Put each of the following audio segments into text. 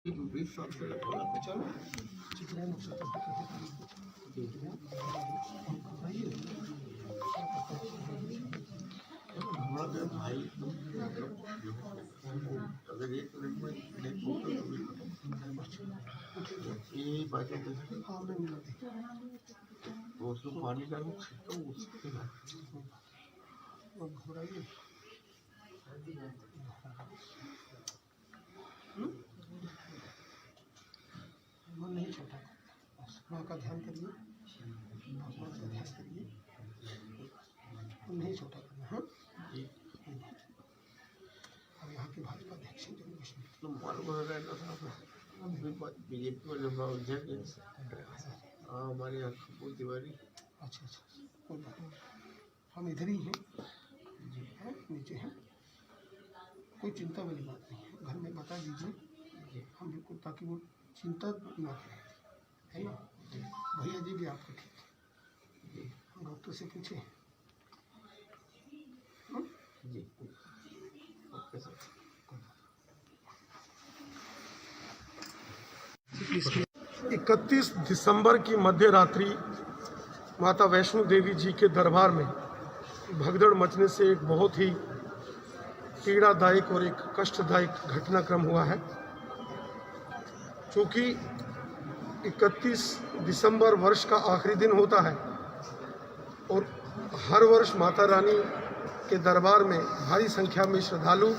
हमारा भाई अगर एक मिनट में नहीं पहुंचे तो ये बातें तो उसको पानी डालो तो उसके मन नहीं छोटा, माँ का ध्यान करिए, भगवान का ध्यान करिए, मन नहीं छोटा करना। हाँ, और यहाँ के भाजपा अध्यक्ष तो मालूम रहेगा बीजेपी वाले अध्यक्ष हमारे यहाँ कपूर तिवारी। अच्छा, कोई बात नहीं, हम इधर ही हैं, नीचे हैं, कोई चिंता वाली बात नहीं है। घर में बता दीजिए हम बिल्कुल, ताकि वो चिंता ना करें, है ना। भैया जी भी आपको ठीक है, हम डॉक्टर से पूछे जी। Okay sir. 31 दिसंबर की मध्य रात्रि माता वैष्णो देवी जी के दरबार में भगदड़ मचने से एक बहुत ही पीड़ादायक और एक कष्टदायक घटनाक्रम हुआ है। चूँकि 31 दिसंबर वर्ष का आखिरी दिन होता है और हर वर्ष माता रानी के दरबार में भारी संख्या में श्रद्धालु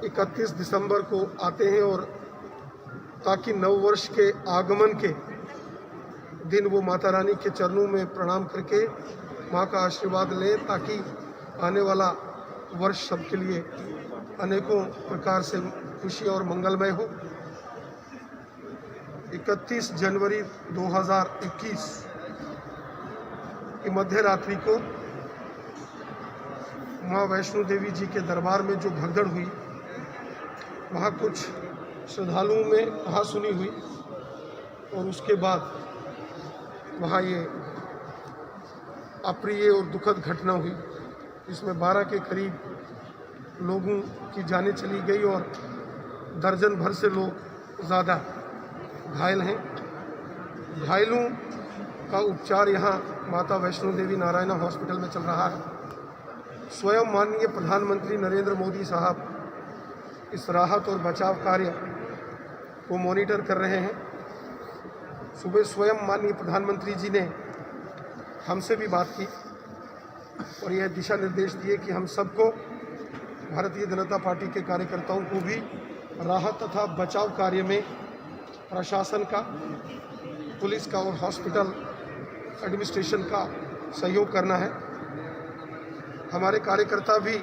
31 दिसंबर को आते हैं और ताकि नव वर्ष के आगमन के दिन वो माता रानी के चरणों में प्रणाम करके माँ का आशीर्वाद लें, ताकि आने वाला वर्ष सबके लिए अनेकों प्रकार से खुशी और मंगलमय हो। 31 जनवरी 2021 की मध्य रात्रि को माँ वैष्णो देवी जी के दरबार में जो भगदड़ हुई, वहाँ कुछ श्रद्धालुओं में कहासुनी हुई और उसके बाद वहाँ ये अप्रिय और दुखद घटना हुई, इसमें 12 के करीब लोगों की जानें चली गई और दर्जन भर से लोग ज़्यादा घायल हैं। घायलों का उपचार यहाँ माता वैष्णो देवी नारायणा हॉस्पिटल में चल रहा है। स्वयं माननीय प्रधानमंत्री नरेंद्र मोदी साहब इस राहत और बचाव कार्य को मॉनिटर कर रहे हैं। सुबह स्वयं माननीय प्रधानमंत्री जी ने हमसे भी बात की और यह दिशा निर्देश दिए कि हम सबको, भारतीय जनता पार्टी के कार्यकर्ताओं को भी राहत तथा बचाव कार्य में प्रशासन का, पुलिस का और हॉस्पिटल एडमिनिस्ट्रेशन का सहयोग करना है। हमारे कार्यकर्ता भी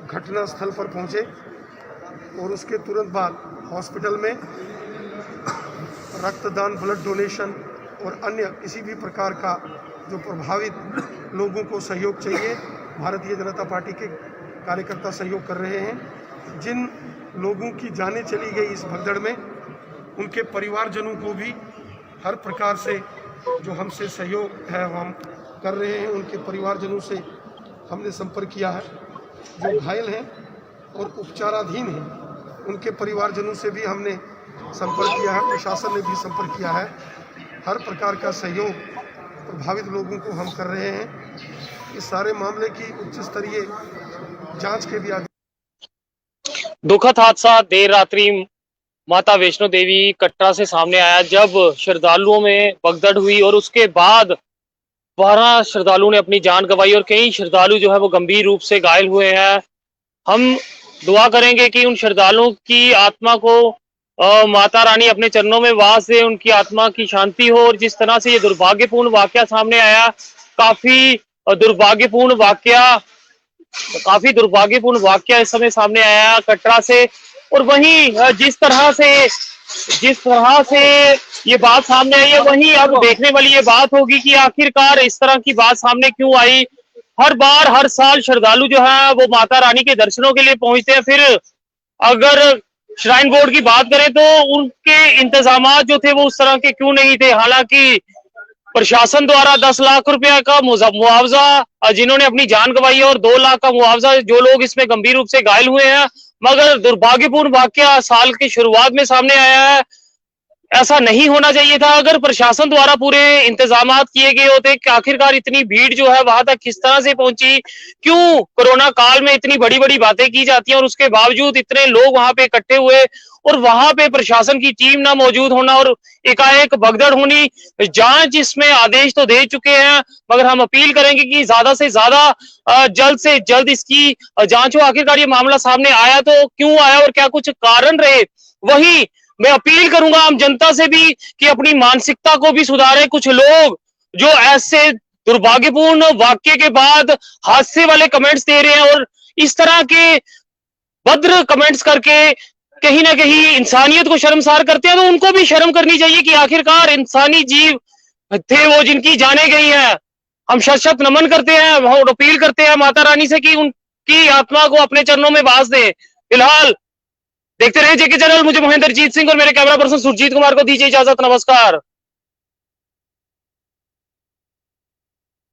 घटनास्थल पर पहुंचे और उसके तुरंत बाद हॉस्पिटल में रक्तदान, ब्लड डोनेशन और अन्य किसी भी प्रकार का जो प्रभावित लोगों को सहयोग चाहिए, भारतीय जनता पार्टी के कार्यकर्ता सहयोग कर रहे हैं। जिन लोगों की जानें चली गई इस भगदड़ में, उनके परिवारजनों को भी हर प्रकार से जो हमसे सहयोग है हम कर रहे हैं। उनके परिवारजनों से हमने संपर्क किया है। जो घायल हैं और उपचाराधीन हैं, उनके परिवारजनों से भी हमने संपर्क किया है। प्रशासन ने भी संपर्क किया है। हर प्रकार का सहयोग प्रभावित लोगों को हम कर रहे हैं। इस सारे मामले की उच्च स्तरीय जांच के भी दुखद हादसा देर रात्रि माता वैष्णो देवी कटरा से सामने आया, जब श्रद्धालुओं में भगदड़ हुई और उसके बाद 12 श्रद्धालुओं ने अपनी जान गंवाई और कई श्रद्धालु जो है वो गंभीर रूप से घायल हुए हैं। हम दुआ करेंगे कि उन श्रद्धालुओं की आत्मा को माता रानी अपने चरणों में वास दे, उनकी आत्मा की शांति हो। और जिस तरह से ये दुर्भाग्यपूर्ण वाकया सामने आया, काफी दुर्भाग्यपूर्ण वाकया इस समय सामने आया कटरा से। और वहीं जिस तरह से ये बात सामने आई है, वहीं अब देखने वाली ये बात होगी कि आखिरकार इस तरह की बात सामने क्यों आई। हर साल श्रद्धालु जो है वो माता रानी के दर्शनों के लिए पहुंचते हैं। फिर अगर श्राइन बोर्ड की बात करें तो उनके इंतजामात जो थे वो उस तरह के क्यों नहीं थे। हालांकि प्रशासन द्वारा 10 लाख रुपया का मुआवजा जिन्होंने अपनी जान गंवाई है और 2 लाख का मुआवजा जो लोग इसमें गंभीर रूप से घायल हुए हैं मगर दुर्भाग्यपूर्ण वाकया साल की शुरुआत में सामने आया है। ऐसा नहीं होना चाहिए था। अगर प्रशासन द्वारा पूरे इंतजामात किए गए होते कि आखिरकार इतनी भीड़ जो है वहां तक किस तरह से पहुंची, क्यों कोरोना काल में इतनी बड़ी बड़ी बातें की जाती हैं और उसके बावजूद इतने लोग वहां पे इकट्ठे हुए और वहां पे प्रशासन की टीम ना मौजूद होना और एकाएक भगदड़ होनी। जांच इसमें आदेश तो दे चुके हैं, मगर हम अपील करेंगे कि ज्यादा से ज्यादा जल्द से जल्द इसकी जांच हो। आखिरकार ये मामला सामने आया तो क्यों आया और क्या कुछ कारण रहे। वही मैं अपील करूंगा आम जनता से भी कि अपनी मानसिकता को भी सुधारे। कुछ लोग जो ऐसे दुर्भाग्यपूर्ण वाक्य के बाद हादसे वाले कमेंट्स दे रहे हैं और इस तरह के भद्र कमेंट्स करके कहीं ना कहीं इंसानियत को शर्मसार करते हैं, तो उनको भी शर्म करनी चाहिए कि आखिरकार इंसानी जीव थे वो जिनकी जाने गई हैं। हम शत नमन करते हैं और अपील करते हैं माता रानी से कि उनकी आत्मा को अपने चरणों में वास दे। फिलहाल देखते रहे जेके चैनल। मुझे महेंद्रजीत सिंह और मेरे कैमरा पर्सन सुरजीत कुमार को दीजिए इजाजत। नमस्कार।